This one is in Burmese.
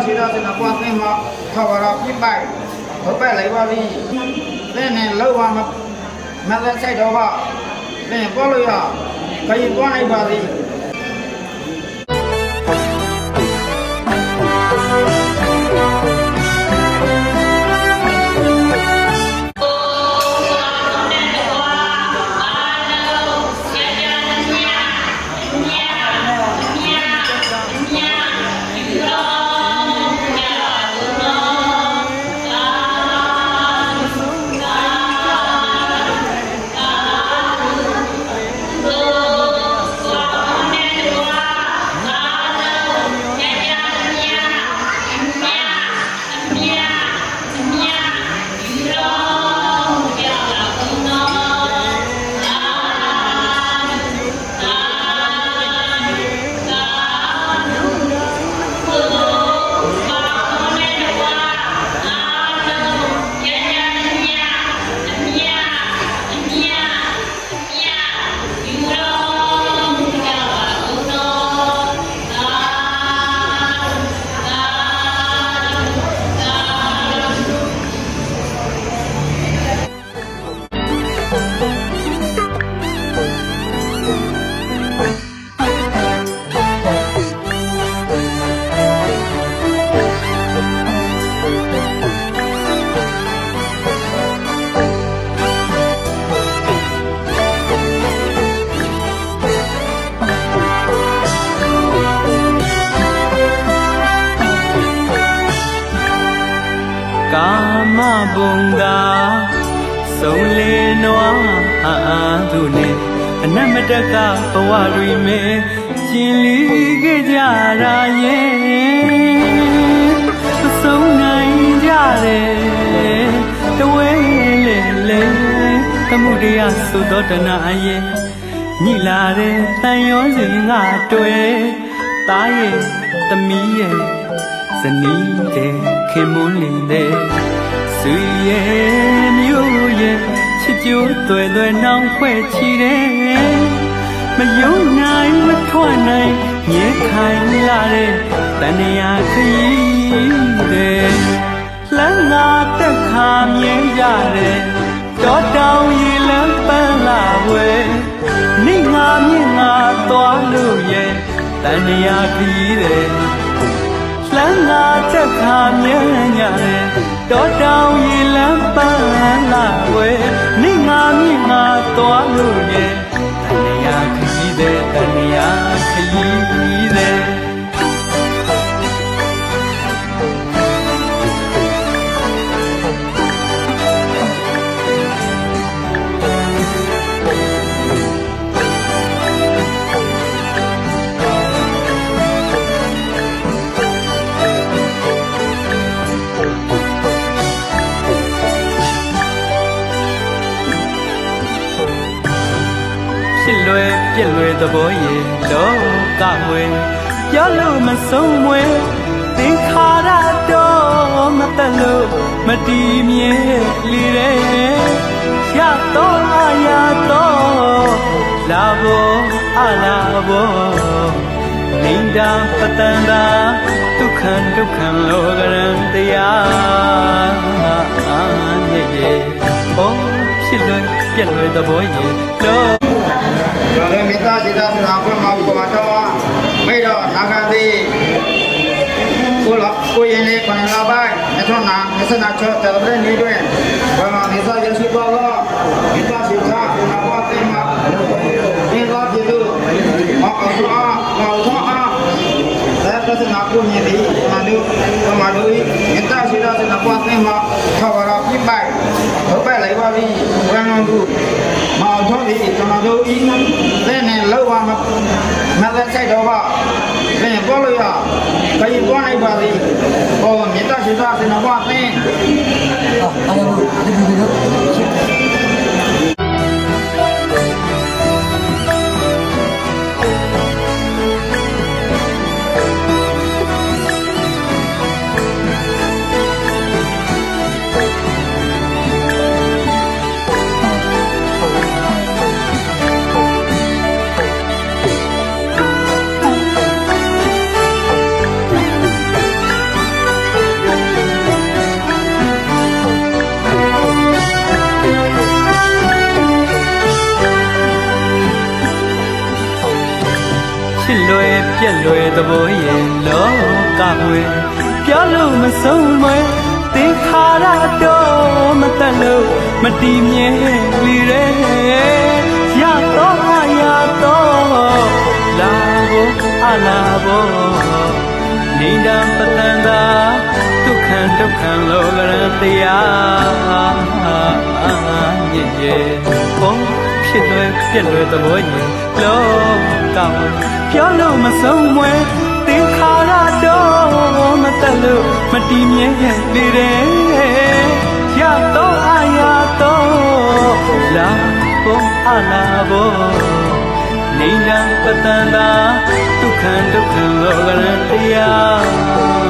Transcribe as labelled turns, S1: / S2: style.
S1: ရှိတာစင်ကွာသင်မှာခေါ်ရပြပိုက်ဘပဲလိုက်ပါပြီသင်နဲ့လောက်ပါမသက်ဆိုင်တော့ပါသင်ပေါ်လို့ရခရင်သွားနိုင်ပါသည်
S2: ကာမဘုံသာဆုံးလေနွားအာသူနဲ့အနမတကဘဝတွေမဲ့ကျင်လီခဲ့ကြတာရဲ့မဆုံးနိုင်ကြတယ်တဝဲလေလေသမှုတရားဆိုတော့တနာရဲ့ညှိလာတဲ့တန်ရောစဉ်ငါတွေ့တာရဲ့သမီးရဲ့ဇနီးတဲ့ခင်မွန်းလင်းတဲ့ဆွေရဲ့မျိုးရဲ့ချစ်ကြိုးတွေ့တွေ့နှောင်းဖွဲ့ချီတယ်မယုံနိုင်မထွက်နိုင်ညဲခိုင်လာတဲ့တဏှာခရီးတဲ့လမ်းငါတက်ခါမြဲကြတယ်တောတောင်ရေလမ်းပန်းလာဝဲနေငါမြင့်ငါသွားလို့ရဲ့တဏှာခရီးတဲ့လမ်းငါတက်ခါမြဲကြတယ်တောတောင်ရေလမ်းပန်းလာဝဲနေငါမြင့်ငါသွားလို့ရဲ့တဏှာခရီးတဲ့တဏှာခရီးတဲ့ပြည့်လွယ်သဘောရဲ့လောကဝဲပြောလို့မဆုံးမွဲသင်္ခါရတော့မတလို့မတည်မြဲလေတဲ့ရတော့အရာတော့လာဘောအလာဘောနေတာပတန္တာဒုက္ခလောကရန်တရားနဲ့ရဲ့ဘောဖြစ်လွယ်ပြည့်လွယ်သဘောရဲ့လော
S1: 有的没大几大是哪块毛过嘛着啊？没着哪个的？过年的可能老板，你说你是拿车在那边你对，我嘛你说也是多了，你大几大是哪块的嘛？你老几多？我告诉啊，saya pasti nak punya di madu kita sudah nak buat tema kawara pipai pipai lagi bagi orang nunggu mau tahu di madu ini ni lawa masa saya doa ni boleh ya kayu buat ni bagi oh kita sudah nak buat ni
S2: က်လွယ်သဘောရဲ့လောကဝဲပြောလို့မဆုံးမွယ်သင်္ခါရတော့မတတ်လို့မတည်မြဲလေတဲ့ရတော့အရာတော့လာဖို့အလားဖို့နေတာပတန်သာဒုက္ခလောကရန်တရားရဲ့ဘုံဖြစ်လွယ်ပြက်လွယ်သဘောရဲ့လောကပြောလို့မဆုံးမွယ်သင်္ခါရတော့မတတ်လို့မတည်မြဲလေတဲ့ရတော့အရာတော့လာဖို့အလားဖို့နေတာပတန်သာဒုက္ခလောကရန်တရား